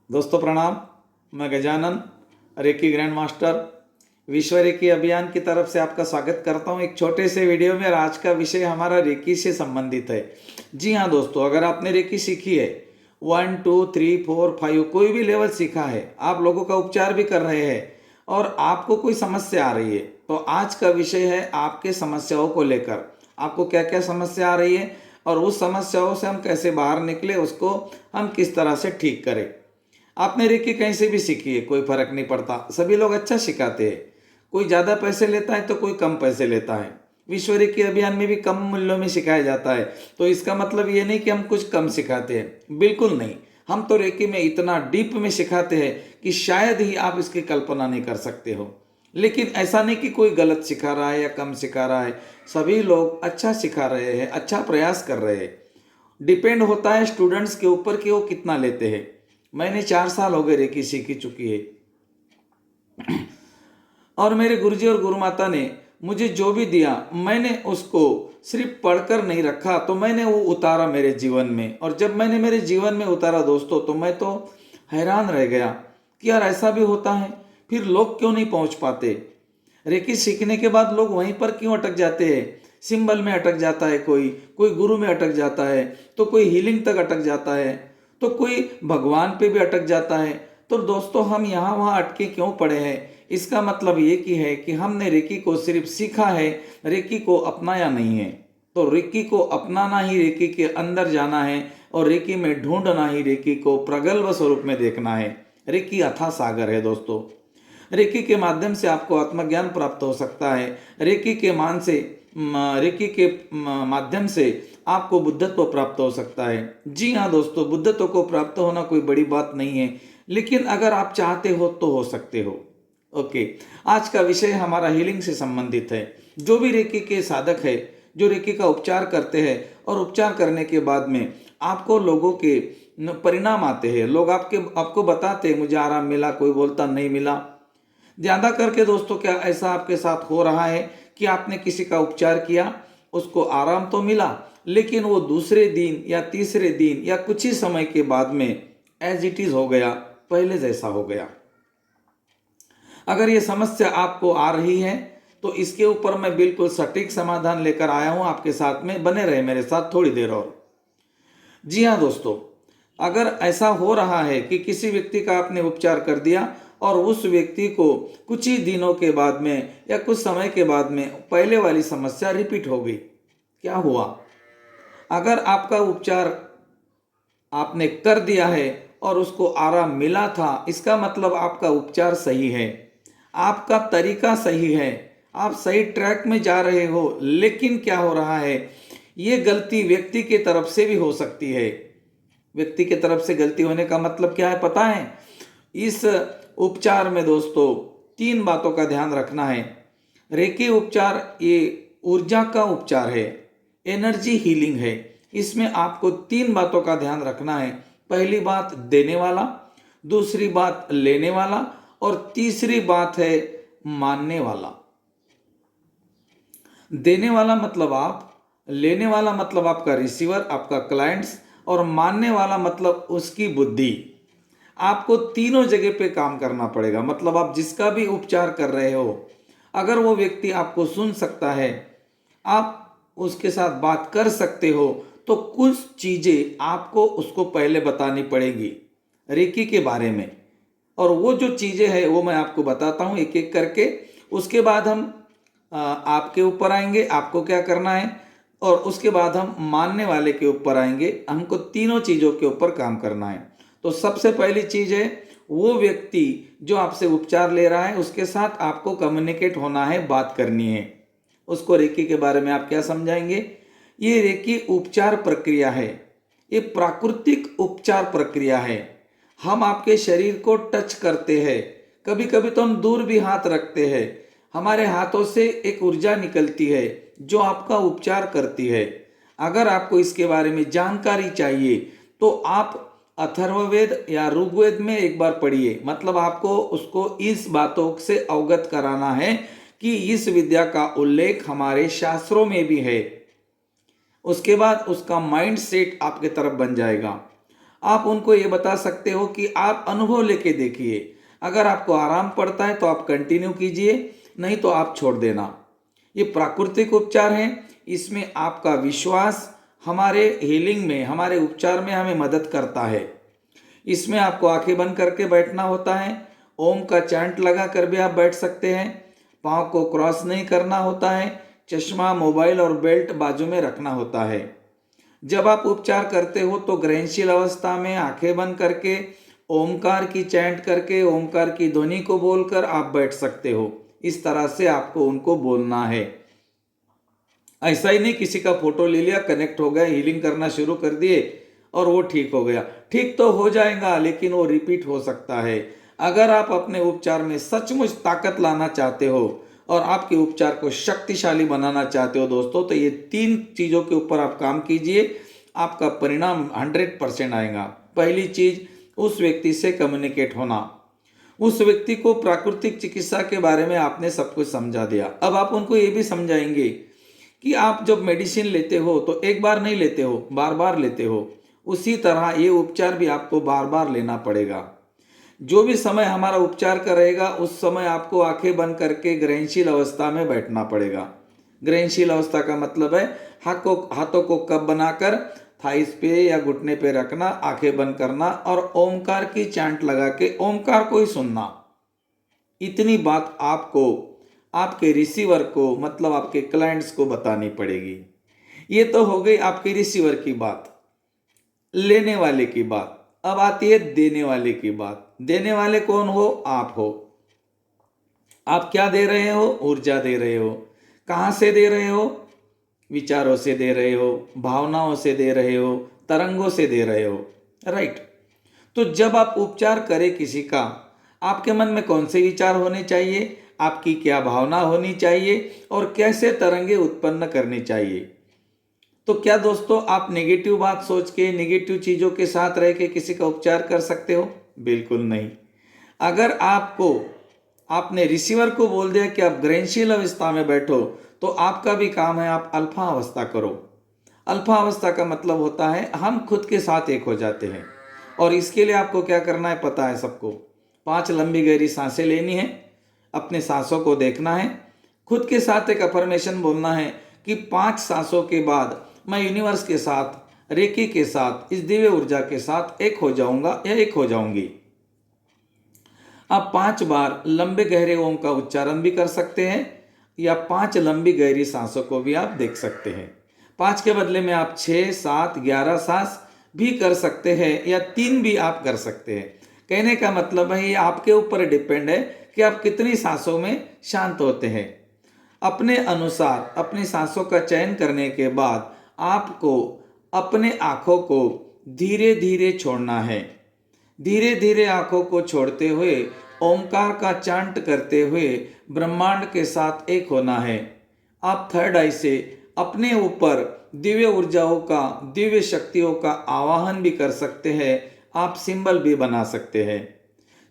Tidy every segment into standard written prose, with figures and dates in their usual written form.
दोस्तों प्रणाम। मैं गजानन, रेकी ग्रैंड मास्टर, विश्व रेकी अभियान की तरफ से आपका स्वागत करता हूं एक छोटे से वीडियो में। और आज का विषय हमारा रेकी से संबंधित है। जी हाँ दोस्तों, अगर आपने रेकी सीखी है 1, 2, 3, 4, 5 कोई भी लेवल सीखा है, आप लोगों का उपचार भी कर रहे हैं और आपको कोई समस्या आ रही है, तो आज का विषय है आपके समस्याओं को लेकर। आपको क्या क्या समस्या आ रही है और उस समस्याओं से हम कैसे बाहर निकले, उसको हम किस तरह से ठीक करें। आपने रेकी कहीं से भी सीखी है, कोई फर्क नहीं पड़ता, सभी लोग अच्छा सिखाते हैं। कोई ज़्यादा पैसे लेता है तो कोई कम पैसे लेता है। विश्व रेकी अभियान में भी कम मूल्यों में सिखाया जाता है, तो इसका मतलब ये नहीं कि हम कुछ कम सिखाते हैं, बिल्कुल नहीं। हम तो रेकी में इतना डीप में सिखाते हैं कि शायद ही आप इसकी कल्पना नहीं कर सकते हो। लेकिन ऐसा नहीं कि कोई गलत सिखा रहा है या कम सिखा रहा है, सभी लोग अच्छा सिखा रहे हैं, अच्छा प्रयास कर रहे हैं। डिपेंड होता है स्टूडेंट्स के ऊपर कि वो कितना लेते हैं। मैंने 4 साल हो गए रेकी सीखी चुकी है और मेरे गुरुजी और गुरुमाता ने मुझे जो भी दिया, मैंने उसको सिर्फ पढ़कर नहीं रखा, तो मैंने वो उतारा मेरे जीवन में। और जब मैंने मेरे जीवन में उतारा दोस्तों, तो मैं तो हैरान रह गया कि यार ऐसा भी होता है। फिर लोग क्यों नहीं पहुंच पाते? रेकी सीखने के बाद लोग वहीं पर क्यों अटक जाते हैं? सिंबल में अटक जाता है, कोई कोई गुरु में अटक जाता है, तो कोई हीलिंग तक अटक जाता है, तो कोई भगवान पे भी अटक जाता है। तो दोस्तों, हम यहाँ वहाँ अटके क्यों पड़े हैं? इसका मतलब ये कि है कि हमने रेकी को सिर्फ सीखा है, रेकी को अपनाया नहीं है। तो रेकी को अपनाना ही रेकी के अंदर जाना है, और रेकी में ढूंढना ही रेकी को प्रगल्भ स्वरूप में देखना है। रेकी अथाह सागर है दोस्तों। रेकी के माध्यम से आपको आत्मज्ञान प्राप्त हो सकता है। रेकी के माध्यम से आपको बुद्धत्व प्राप्त हो सकता है। जी हाँ दोस्तों, बुद्धत्व को प्राप्त होना कोई बड़ी बात नहीं है, लेकिन अगर आप चाहते हो तो हो सकते हो। ओके, आज का विषय हमारा हीलिंग से संबंधित है। जो भी रेकी के साधक है, जो रेकी का उपचार करते हैं, और उपचार करने के बाद में आपको लोगों के परिणाम आते हैं, लोग आपको बताते हैं मुझे आराम मिला, कोई बोलता नहीं मिला। ज्यादा करके दोस्तों, क्या ऐसा आपके साथ हो रहा है कि आपने किसी का उपचार किया, उसको आराम तो मिला, लेकिन वो दूसरे दिन या तीसरे दिन या कुछ ही समय के बाद में एज इट इज हो गया, पहले जैसा हो गया? अगर ये समस्या आपको आ रही है, तो इसके ऊपर मैं बिल्कुल सटीक समाधान लेकर आया हूं आपके साथ में। बने रहे मेरे साथ थोड़ी देर और। जी हाँ दोस्तों, अगर ऐसा हो रहा है कि किसी व्यक्ति का आपने उपचार कर दिया और उस व्यक्ति को कुछ ही दिनों के बाद में या कुछ समय के बाद में पहले वाली समस्या रिपीट हो गई, क्या हुआ? अगर आपका उपचार आपने कर दिया है और उसको आराम मिला था, इसका मतलब आपका उपचार सही है, आपका तरीका सही है, आप सही ट्रैक में जा रहे हो। लेकिन क्या हो रहा है, ये गलती व्यक्ति की तरफ से भी हो सकती है। व्यक्ति की तरफ से गलती होने का मतलब क्या है पता है? इस उपचार में दोस्तों 3 बातों का ध्यान रखना है। रेकी उपचार ये ऊर्जा का उपचार है, एनर्जी हीलिंग है। इसमें आपको 3 बातों का ध्यान रखना है। पहली बात देने वाला, दूसरी बात लेने वाला, और तीसरी बात है मानने वाला। देने वाला मतलब आप, लेने वाला मतलब आपका रिसीवर, आपका क्लाइंट्स, और मानने वाला मतलब उसकी बुद्धि। आपको तीनों जगह पे काम करना पड़ेगा। मतलब आप जिसका भी उपचार कर रहे हो, अगर वो व्यक्ति आपको सुन सकता है, आप उसके साथ बात कर सकते हो, तो कुछ चीजें आपको उसको पहले बतानी पड़ेगी रेकी के बारे में। और वो जो चीजें हैं वो मैं आपको बताता हूँ एक एक करके। उसके बाद हम आपके ऊपर आएंगे, आपको क्या करना है, और उसके बाद हम मानने वाले के ऊपर आएंगे। हमको तीनों चीजों के ऊपर काम करना है। तो सबसे पहली चीज है, वो व्यक्ति जो आपसे उपचार ले रहा है उसके साथ आपको कम्युनिकेट होना है, बात करनी है। उसको रेकी के बारे में आप क्या समझाएंगे? ये रेकी उपचार प्रक्रिया है, ये प्राकृतिक उपचार प्रक्रिया है। हम आपके शरीर को टच करते हैं, कभी कभी तो हम दूर भी हाथ रखते हैं, हमारे हाथों से एक ऊर्जा निकलती है जो आपका उपचार करती है। अगर आपको इसके बारे में जानकारी चाहिए तो आप अथर्ववेद या ऋग्वेद में एक बार पढ़िए। मतलब आपको उसको इस बातों से अवगत कराना है कि इस विद्या का उल्लेख हमारे शास्त्रों में भी है। उसके बाद उसका माइंड सेट आपके तरफ बन जाएगा। आप उनको ये बता सकते हो कि आप अनुभव लेके देखिए, अगर आपको आराम पड़ता है तो आप कंटिन्यू कीजिए, नहीं तो आप छोड़ देना। ये प्राकृतिक उपचार हैं, इसमें आपका विश्वास हमारे हीलिंग में, हमारे उपचार में हमें मदद करता है। इसमें आपको आंखें बंद करके बैठना होता है, ओम का चैंट लगा कर भी आप बैठ सकते हैं, पाँव को क्रॉस नहीं करना होता है, चश्मा, मोबाइल और बेल्ट बाजू में रखना होता है। जब आप उपचार करते हो तो ग्रहणशील अवस्था में आंखें बंद करके ओमकार की चैंट करके, ओमकार की ध्वनि को बोलकर आप बैठ सकते हो। इस तरह से आपको उनको बोलना है। ऐसा ही नहीं किसी का फोटो ले लिया, कनेक्ट हो गया, हीलिंग करना शुरू कर दिए और वो ठीक हो गया। ठीक तो हो जाएगा लेकिन वो रिपीट हो सकता है। अगर आप अपने उपचार में सचमुच ताकत लाना चाहते हो और आपके उपचार को शक्तिशाली बनाना चाहते हो दोस्तों, तो ये 3 चीज़ों के ऊपर आप काम कीजिए, आपका परिणाम 100% आएगा। पहली चीज, उस व्यक्ति से कम्युनिकेट होना। उस व्यक्ति को प्राकृतिक चिकित्सा के बारे में आपने सब कुछ समझा दिया। अब आप उनको ये भी समझाएंगे कि आप जब मेडिसिन लेते हो तो एक बार नहीं लेते हो, बार बार लेते हो। उसी तरह ये उपचार भी आपको बार बार लेना पड़ेगा। जो भी समय हमारा उपचार का रहेगा उस समय आपको आंखें बंद करके ग्रहणशील अवस्था में बैठना पड़ेगा। ग्रहणशील अवस्था का मतलब है हाथों को कप बनाकर थाइस पे या घुटने पे रखना, आंखें बंद करना और ओमकार की चांट लगा के ओमकार को ही सुनना। इतनी बात आपको आपके रिसीवर को, मतलब आपके क्लाइंट्स को बतानी पड़ेगी। ये तो हो गई आपके रिसीवर की बात, लेने वाले की बात। अब आती है देने वाले की बात। देने वाले कौन हो? आप हो। आप क्या दे रहे हो? ऊर्जा दे रहे हो। कहाँ से दे रहे हो? विचारों से दे रहे हो, भावनाओं से दे रहे हो, तरंगों से दे रहे हो, राइट। तो जब आप उपचार करें किसी का, आपके मन में कौन से विचार होने चाहिए, आपकी क्या भावना होनी चाहिए और कैसे तरंगे उत्पन्न करनी चाहिए। तो क्या दोस्तों आप नेगेटिव बात सोच के, नेगेटिव चीज़ों के साथ रह के किसी का उपचार कर सकते हो? बिल्कुल नहीं। अगर आपने रिसीवर को बोल दिया कि आप ग्रहणशील अवस्था में बैठो, तो आपका भी काम है आप अल्फा अवस्था करो। अल्फा अवस्था का मतलब होता है हम खुद के साथ एक हो जाते हैं। और इसके लिए आपको क्या करना है पता है सबको। 5 लंबी गहरी सांसें लेनी है, अपने सांसों को देखना है, खुद के साथ एक अफर्मेशन बोलना है कि 5 सांसों के बाद मैं यूनिवर्स के साथ, रेकी के साथ, इस दिव्य ऊर्जा के साथ एक हो जाऊंगा या एक हो जाऊंगी। आप 5 बार लंबे गहरे ओम का उच्चारण भी कर सकते हैं या 5 लंबी गहरी सांसों को भी आप देख सकते हैं। 5 के बदले में आप 6, 7, 11 सांस भी कर सकते हैं या 3 भी आप कर सकते हैं। कहने का मतलब है ये आपके ऊपर डिपेंड है कि आप कितनी सांसों में शांत होते हैं। अपने अनुसार अपनी सांसों का चयन करने के बाद आपको अपने आँखों को धीरे धीरे छोड़ना है। धीरे धीरे आंखों को छोड़ते हुए ओमकार का चांट करते हुए ब्रह्मांड के साथ एक होना है। आप थर्ड आई से अपने ऊपर दिव्य ऊर्जाओं का, दिव्य शक्तियों का आवाहन भी कर सकते हैं। आप सिंबल भी बना सकते हैं।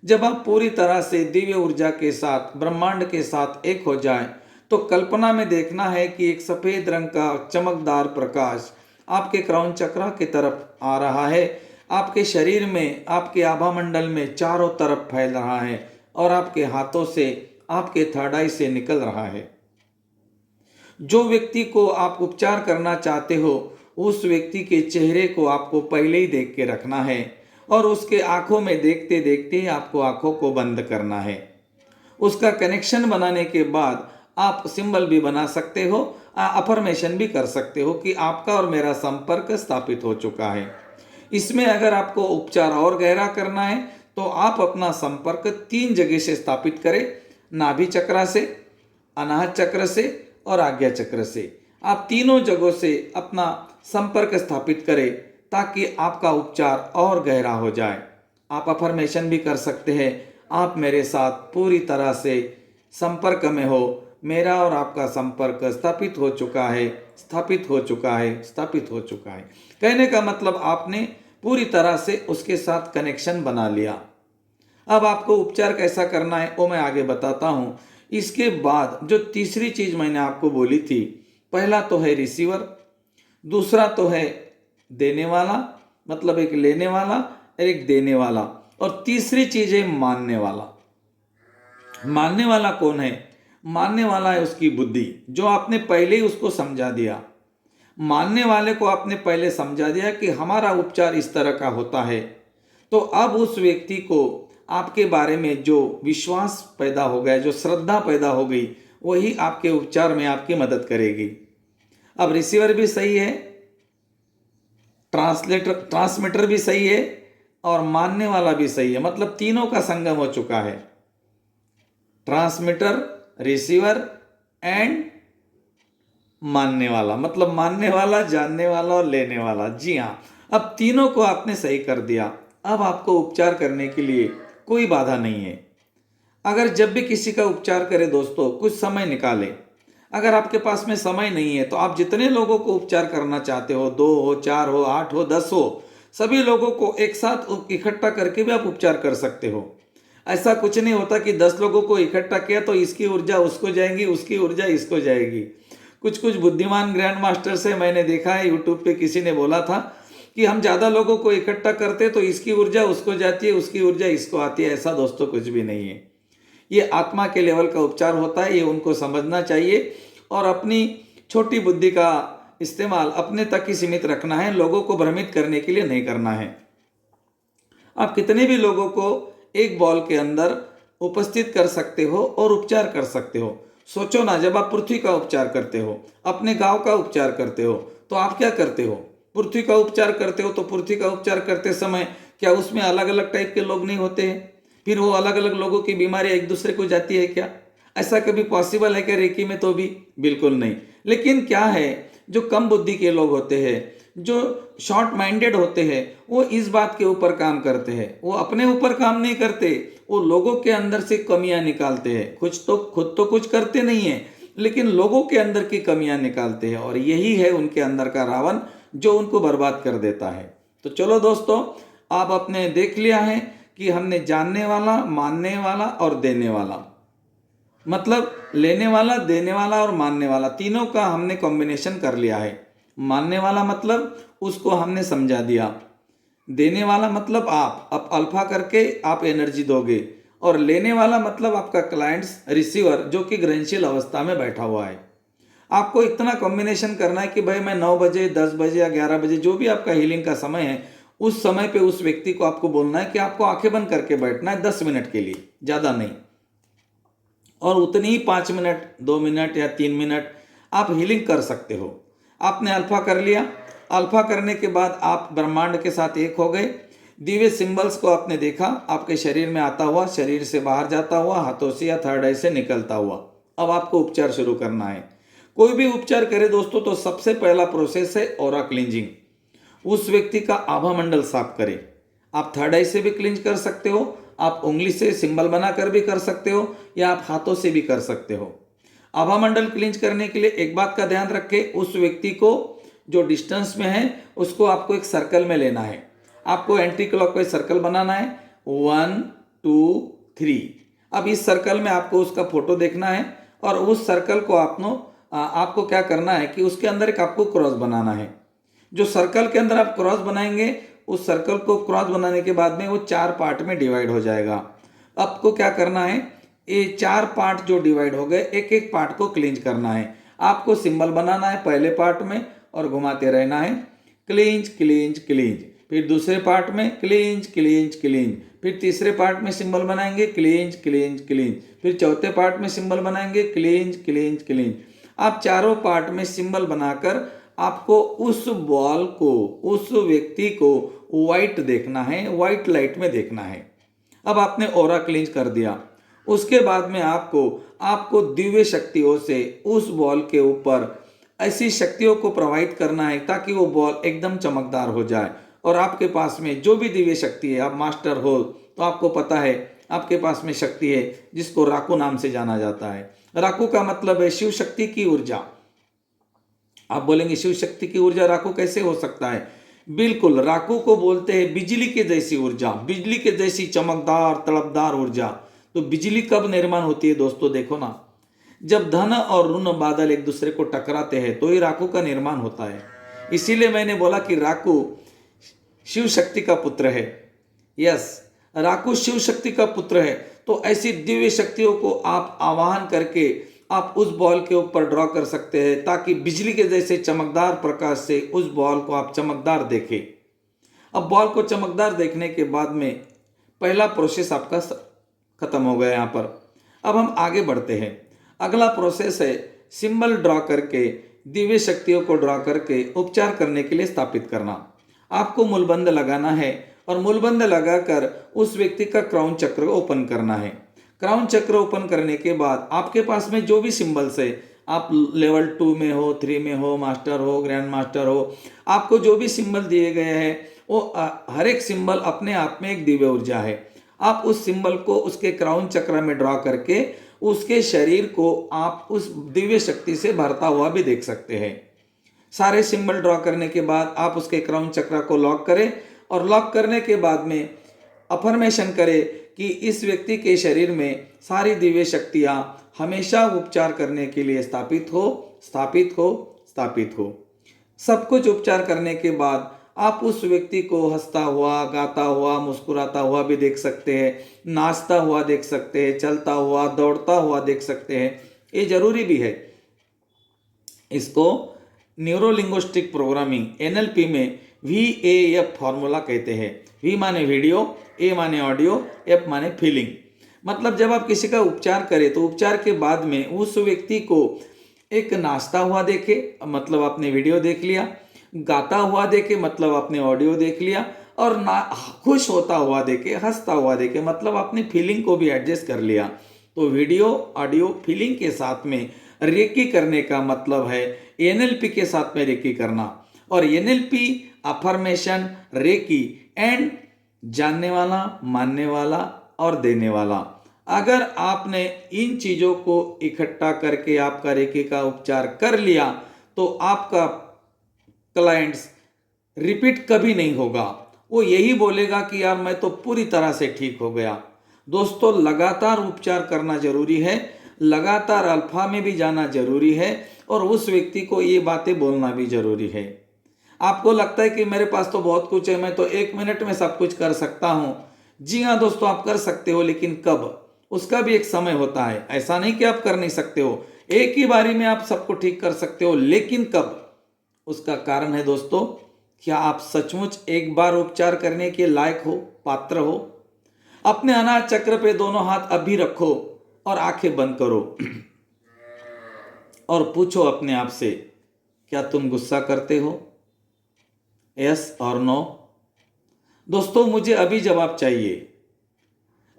जब आप पूरी तरह से दिव्य ऊर्जा के साथ, ब्रह्मांड के साथ एक हो जाएं, तो कल्पना में देखना है कि एक सफेद रंग का चमकदार प्रकाश आपके क्राउन चक्र की तरफ आ रहा है, आपके शरीर में, आपके आभा मंडल में चारों तरफ फैल रहा है और आपके हाथों से, आपके थर्ड आई से निकल रहा है। जो व्यक्ति को आप उपचार करना चाहते हो उस व्यक्ति के चेहरे को आपको पहले ही देख के रखना है और उसके आंखों में देखते देखते ही आपको आंखों को बंद करना है। उसका कनेक्शन बनाने के बाद आप सिंबल भी बना सकते हो, अफर्मेशन भी कर सकते हो कि आपका और मेरा संपर्क स्थापित हो चुका है। इसमें अगर आपको उपचार और गहरा करना है तो आप अपना संपर्क 3 जगह से स्थापित करें, नाभि चक्र से, अनाहत चक्र से और आज्ञा चक्र से। आप तीनों जगहों से अपना संपर्क स्थापित करें ताकि आपका उपचार और गहरा हो जाए। आप अफर्मेशन भी कर सकते हैं, आप मेरे साथ पूरी तरह से संपर्क में हो, मेरा और आपका संपर्क स्थापित हो चुका है, स्थापित हो चुका है, स्थापित हो चुका है। कहने का मतलब आपने पूरी तरह से उसके साथ कनेक्शन बना लिया। अब आपको उपचार कैसा करना है वो मैं आगे बताता हूँ। इसके बाद जो तीसरी चीज मैंने आपको बोली थी, पहला तो है रिसीवर, दूसरा तो है देने वाला मतलब एक लेने वाला और एक देने वाला। और तीसरी चीज है मानने वाला। मानने वाला कौन है? मानने वाला है उसकी बुद्धि, जो आपने पहले ही उसको समझा दिया। मानने वाले को आपने पहले समझा दिया कि हमारा उपचार इस तरह का होता है, तो अब उस व्यक्ति को आपके बारे में जो विश्वास पैदा हो गया, जो श्रद्धा पैदा हो गई, वही आपके उपचार में आपकी मदद करेगी। अब रिसीवर भी सही है, ट्रांसमीटर भी सही है और मानने वाला भी सही है, मतलब तीनों का संगम हो चुका है। ट्रांसमीटर, रिसीवर एंड मानने वाला, मतलब मानने वाला, जानने वाला और लेने वाला। जी हाँ, अब तीनों को आपने सही कर दिया। अब आपको उपचार करने के लिए कोई बाधा नहीं है। अगर जब भी किसी का उपचार करें दोस्तों, कुछ समय निकालें। अगर आपके पास में समय नहीं है तो आप जितने लोगों को उपचार करना चाहते हो, 2 हो, 4 हो, 8 हो, 10 हो, सभी लोगों को एक साथ इकट्ठा करके भी आप उपचार कर सकते हो। ऐसा कुछ नहीं होता कि 10 लोगों को इकट्ठा किया तो इसकी ऊर्जा उसको जाएगी, उसकी ऊर्जा इसको जाएगी। कुछ कुछ बुद्धिमान ग्रैंड मास्टर से मैंने देखा है, यूट्यूब पे किसी ने बोला था कि हम ज़्यादा लोगों को इकट्ठा करते तो इसकी ऊर्जा उसको जाती है, उसकी ऊर्जा इसको आती है। ऐसा दोस्तों कुछ भी नहीं है। ये आत्मा के लेवल का उपचार होता है, ये उनको समझना चाहिए और अपनी छोटी बुद्धि का इस्तेमाल अपने तक ही सीमित रखना है, लोगों को भ्रमित करने के लिए नहीं करना है। आप कितने भी लोगों को एक बॉल के अंदर उपस्थित कर सकते हो और उपचार कर सकते हो। सोचो ना, जब आप पृथ्वी का उपचार करते हो, अपने गांव का उपचार करते हो, तो आप क्या करते हो? पृथ्वी का उपचार करते हो, तो पृथ्वी का उपचार करते समय क्या उसमें अलग अलग टाइप के लोग नहीं होते हैं? फिर वो अलग अलग लोगों की बीमारियां एक दूसरे को जाती है क्या? ऐसा कभी पॉसिबल है क्या रेकी में? तो भी बिल्कुल नहीं। लेकिन क्या है, जो कम बुद्धि के लोग होते हैं, जो शॉर्ट माइंडेड होते हैं, वो इस बात के ऊपर काम करते हैं। वो अपने ऊपर काम नहीं करते, वो लोगों के अंदर से कमियां निकालते हैं। कुछ तो खुद तो कुछ करते नहीं है, लेकिन लोगों के अंदर की कमियां निकालते हैं, और यही है उनके अंदर का रावण, जो उनको बर्बाद कर देता है। तो चलो दोस्तों, आप अपने देख लिया है कि हमने जानने वाला, मानने वाला और देने वाला, मतलब लेने वाला, देने वाला और मानने वाला, तीनों का हमने कॉम्बिनेशन कर लिया है। मानने वाला मतलब उसको हमने समझा दिया, देने वाला मतलब आप अल्फा करके आप एनर्जी दोगे, और लेने वाला मतलब आपका क्लाइंट्स, रिसीवर, जो कि ग्रहणशील अवस्था में बैठा हुआ है। आपको इतना कॉम्बिनेशन करना है कि भाई मैं 9 बजे, 10 बजे या 11 बजे, जो भी आपका हीलिंग का समय है, उस समय पे उस व्यक्ति को आपको बोलना है कि आपको आंखें बंद करके बैठना है 10 मिनट के लिए, ज़्यादा नहीं। और उतनी ही 5 मिनट, 2 मिनट या 3 मिनट आप हीलिंग कर सकते हो। आपने अल्फा कर लिया। अल्फा करने के बाद आप ब्रह्मांड के साथ एक हो गए। दिव्य सिंबल्स को आपने देखा, आपके शरीर में आता हुआ, शरीर से बाहर जाता हुआ, हाथों से या थर्ड आई से निकलता हुआ। अब आपको उपचार शुरू करना है। कोई भी उपचार करे दोस्तों, तो सबसे पहला प्रोसेस है ऑरा क्लींजिंग। उस व्यक्ति का आभा मंडल साफ करें। आप थर्ड आई से भी क्लींज कर सकते हो, आप उंगली से सिंबल बनाकर भी कर सकते हो, या आप हाथों से भी कर सकते हो। आभा मंडल क्लींज करने के लिए एक बात का ध्यान रखें, उस व्यक्ति को जो डिस्टेंस में है उसको आपको एक सर्कल में लेना है। आपको एंटी क्लॉकवाइज सर्कल बनाना है, 1 2 3। अब इस सर्कल में आपको उसका फोटो देखना है, और उस सर्कल को आपको क्या करना है कि उसके अंदर एक आपको क्रॉस बनाना है। जो सर्कल के अंदर आप क्रॉस बनाएंगे, उस सर्कल को क्रॉस बनाने के बाद में वो 4 पार्ट में डिवाइड हो जाएगा। आपको क्या करना है, ये 4 पार्ट जो डिवाइड हो गए, एक एक पार्ट को क्लींज करना है। आपको सिंबल बनाना है पहले पार्ट में और घुमाते रहना है, क्लींज क्लींज क्लींज। फिर दूसरे पार्ट में क्लींज क्लींज क्लींज। फिर तीसरे पार्ट में सिंबल बनाएंगे, क्लींज क्लींज क्लींज। फिर चौथे पार्ट में सिंबल बनाएंगे, क्लींज क्लींज क्लींज। आप चारों पार्ट में सिंबल बनाकर आपको उस बॉल को, उस व्यक्ति को व्हाइट देखना है, व्हाइट लाइट में देखना है। अब आपने ऑरा क्लींज कर दिया। उसके बाद में आपको दिव्य शक्तियों से उस बॉल के ऊपर ऐसी शक्तियों को प्रवाहित करना है ताकि वो बॉल एकदम चमकदार हो जाए। और आपके पास में जो भी दिव्य शक्ति है, आप मास्टर हो तो आपको पता है आपके पास में शक्ति है जिसको राकू नाम से जाना जाता है। राकू का मतलब है शिव शक्ति की ऊर्जा। आप बोलेंगे शिव शक्ति की ऊर्जा राकू कैसे हो सकता है? बिल्कुल, राकू को बोलते हैं बिजली के जैसी ऊर्जा, बिजली के जैसी चमकदार तड़पदार ऊर्जा। तो बिजली कब निर्माण होती है दोस्तों? देखो ना, जब धन और ऋण बादल एक दूसरे को टकराते हैं तो ही राकू का निर्माण होता है। इसीलिए मैंने बोला कि राकू शिव शक्ति का पुत्र है। यस, राकू शिव शक्ति का पुत्र है। तो ऐसी दिव्य शक्तियों को आप आवाहन करके आप उस बॉल के ऊपर ड्रॉ कर सकते हैं, ताकि बिजली के जैसे चमकदार प्रकाश से उस बॉल को आप चमकदार देखें। अब बॉल को चमकदार देखने के बाद में पहला प्रोसेस आपका खत्म हो गया यहाँ पर। अब हम आगे बढ़ते हैं। अगला प्रोसेस है सिंबल ड्रॉ करके, दिव्य शक्तियों को ड्रॉ करके उपचार करने के लिए स्थापित करना। आपको मूलबंध लगाना है और मूलबंध लगाकर उस व्यक्ति का क्राउन चक्र ओपन करना है। क्राउन चक्र ओपन करने के बाद आपके पास में जो भी सिंबल्स है, आप लेवल 2 में हो, 3 में हो, मास्टर हो, ग्रैंड मास्टर हो, आपको जो भी सिंबल दिए गए हैं वो हर एक सिंबल अपने आप में एक दिव्य ऊर्जा है। आप उस सिंबल को उसके क्राउन चक्र में ड्रॉ करके उसके शरीर को आप उस दिव्य शक्ति से भरता हुआ भी देख सकते हैं। सारे सिंबल ड्रॉ करने के बाद आप उसके क्राउन चक्र को लॉक करें और लॉक करने के बाद में अफर्मेशन करें कि इस व्यक्ति के शरीर में सारी दिव्य शक्तियाँ हमेशा उपचार करने के लिए स्थापित हो, स्थापित हो, स्थापित हो। सब कुछ उपचार करने के बाद आप उस व्यक्ति को हंसता हुआ, गाता हुआ, मुस्कुराता हुआ भी देख सकते हैं, नाचता हुआ देख सकते हैं, चलता हुआ, दौड़ता हुआ देख सकते हैं। ये जरूरी भी है। इसको न्यूरो लिंग्विस्टिक प्रोग्रामिंग NLP में VAF फॉर्मूला कहते हैं। V माने वीडियो, A माने ऑडियो, F माने फीलिंग। मतलब जब आप किसी का उपचार करें तो उपचार के बाद में उस व्यक्ति को एक नाचता हुआ देखे, मतलब आपने वीडियो देख लिया, गाता हुआ देखे, मतलब आपने ऑडियो देख लिया, और ना खुश होता हुआ देखे, हंसता हुआ देखे, मतलब आपने फीलिंग को भी एडजस्ट कर लिया। तो वीडियो, ऑडियो, फीलिंग के साथ में रेकी करने का मतलब है NLP के साथ में रेकी करना। और NLP अफर्मेशन, रेकी एंड जानने वाला, मानने वाला और देने वाला। अगर आपने इन चीज़ों को इकट्ठा करके आपका रेकी का उपचार कर लिया तो आपका क्लाइंट्स रिपीट कभी नहीं होगा। वो यही बोलेगा कि यार मैं तो पूरी तरह से ठीक हो गया। दोस्तों, लगातार उपचार करना जरूरी है, लगातार अल्फा में भी जाना जरूरी है और उस व्यक्ति को ये बातें बोलना भी जरूरी है। आपको लगता है कि मेरे पास तो बहुत कुछ है, मैं तो 1 मिनट में सब कुछ कर सकता हूं। जी हाँ दोस्तों, आप कर सकते हो, लेकिन कब? उसका भी एक समय होता है। ऐसा नहीं कि आप कर नहीं सकते हो, एक ही बारी में आप सबको ठीक कर सकते हो, लेकिन कब? उसका कारण है दोस्तों, क्या आप सचमुच एक बार उपचार करने के लायक हो, पात्र हो? अपने अनाज चक्र पे दोनों हाथ अभी रखो और आंखें बंद करो और पूछो अपने आप से, क्या तुम गुस्सा करते हो? यस और नो? दोस्तों, मुझे अभी जवाब चाहिए।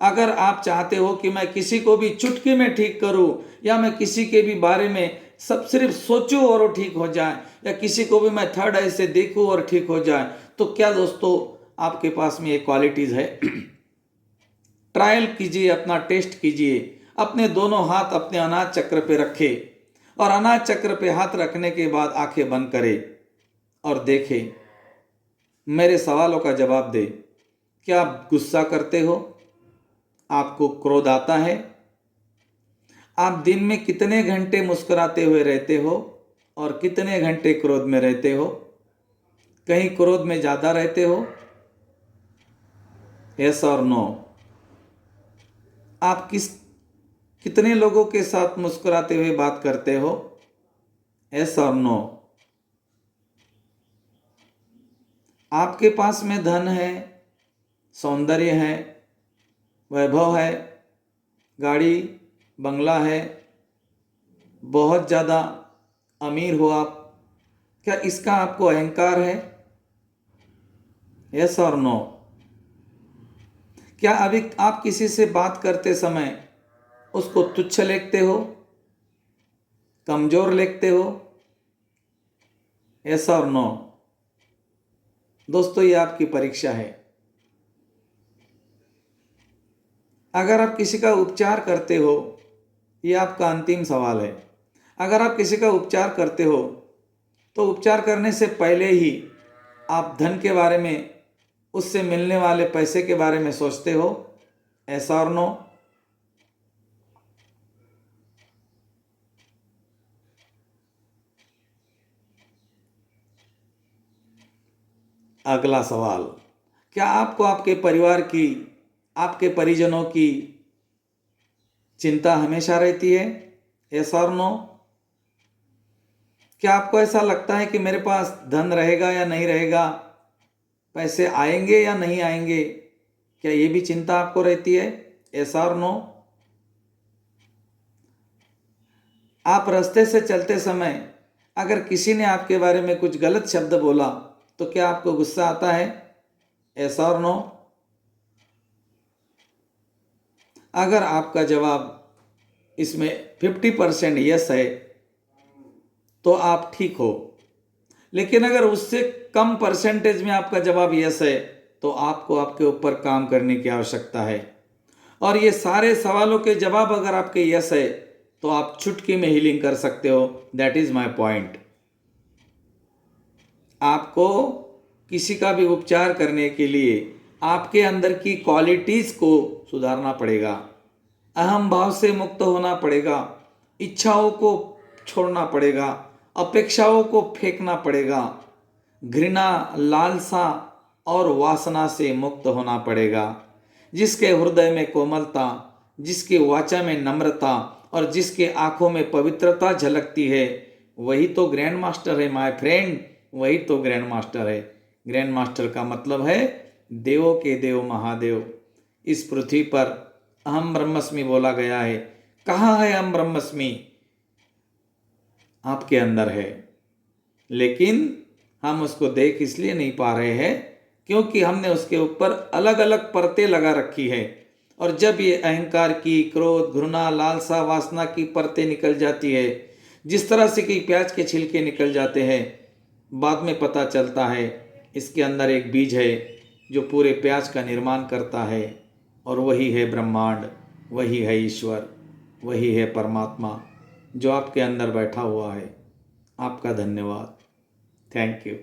अगर आप चाहते हो कि मैं किसी को भी चुटकी में ठीक करूं, या मैं किसी के भी बारे में सब सिर्फ सोचूं और वो ठीक हो जाए, या किसी को भी मैं थर्ड आई से देखूं और ठीक हो जाए, तो क्या दोस्तों आपके पास में ये क्वालिटीज है? ट्रायल कीजिए, अपना टेस्ट कीजिए। अपने दोनों हाथ अपने अनाज चक्र पे रखें और अनाज चक्र पे हाथ रखने के बाद आंखें बंद करें और देखें, मेरे सवालों का जवाब दे। क्या आप गुस्सा करते हो? आपको क्रोध आता है? आप दिन में कितने घंटे मुस्कुराते हुए रहते हो और कितने घंटे क्रोध में रहते हो? कहीं क्रोध में ज़्यादा रहते हो? यस और नो? आप कितने लोगों के साथ मुस्कुराते हुए बात करते हो? यस और नो? आपके पास में धन है, सौंदर्य है, वैभव है, गाड़ी बंगला है, बहुत ज़्यादा अमीर हो आप, क्या इसका आपको अहंकार है? यस और नो? क्या अभी आप किसी से बात करते समय उसको तुच्छ लेते हो, कमजोर लेते हो? यस और नो? दोस्तों, ये आपकी परीक्षा है। अगर आप किसी का उपचार करते हो, ये आपका अंतिम सवाल है। अगर आप किसी का उपचार करते हो तो उपचार करने से पहले ही आप धन के बारे में, उससे मिलने वाले पैसे के बारे में सोचते हो? ऐसा और नो? अगला सवाल, क्या आपको आपके परिवार की, आपके परिजनों की चिंता हमेशा रहती है? यस और नो? क्या आपको ऐसा लगता है कि मेरे पास धन रहेगा या नहीं रहेगा, पैसे आएंगे या नहीं आएंगे? क्या ये भी चिंता आपको रहती है? यस और नो? आप रास्ते से चलते समय अगर किसी ने आपके बारे में कुछ गलत शब्द बोला तो क्या आपको गुस्सा आता है? यस और नो? अगर आपका जवाब इसमें 50% यस है तो आप ठीक हो, लेकिन अगर उससे कम परसेंटेज में आपका जवाब यस है तो आपको आपके ऊपर काम करने की आवश्यकता है। और ये सारे सवालों के जवाब अगर आपके यस है तो आप चुटकी में हीलिंग कर सकते हो। That is my point. आपको किसी का भी उपचार करने के लिए आपके अंदर की क्वालिटीज को सुधारना पड़ेगा, अहम भाव से मुक्त होना पड़ेगा, इच्छाओं को छोड़ना पड़ेगा, अपेक्षाओं को फेंकना पड़ेगा, घृणा, लालसा और वासना से मुक्त होना पड़ेगा। जिसके हृदय में कोमलता, जिसकी वाचा में नम्रता और जिसके आंखों में पवित्रता झलकती है, वही तो ग्रैंड मास्टर है माय फ्रेंड, वही तो ग्रैंड मास्टर है। ग्रैंड मास्टर का मतलब है देवों के देव महादेव। इस पृथ्वी पर अहम ब्रह्मस्मि बोला गया है। कहाँ है अहम ब्रह्मस्मि? आपके अंदर है, लेकिन हम उसको देख इसलिए नहीं पा रहे हैं क्योंकि हमने उसके ऊपर अलग अलग परतें लगा रखी है। और जब ये अहंकार की, क्रोध, घृणा, लालसा, वासना की परतें निकल जाती है, जिस तरह से कि प्याज के छिलके निकल जाते हैं, बाद में पता चलता है इसके अंदर एक बीज है जो पूरे प्याज का निर्माण करता है, और वही है ब्रह्मांड, वही है ईश्वर, वही है परमात्मा जो आपके अंदर बैठा हुआ है। आपका धन्यवाद। Thank you.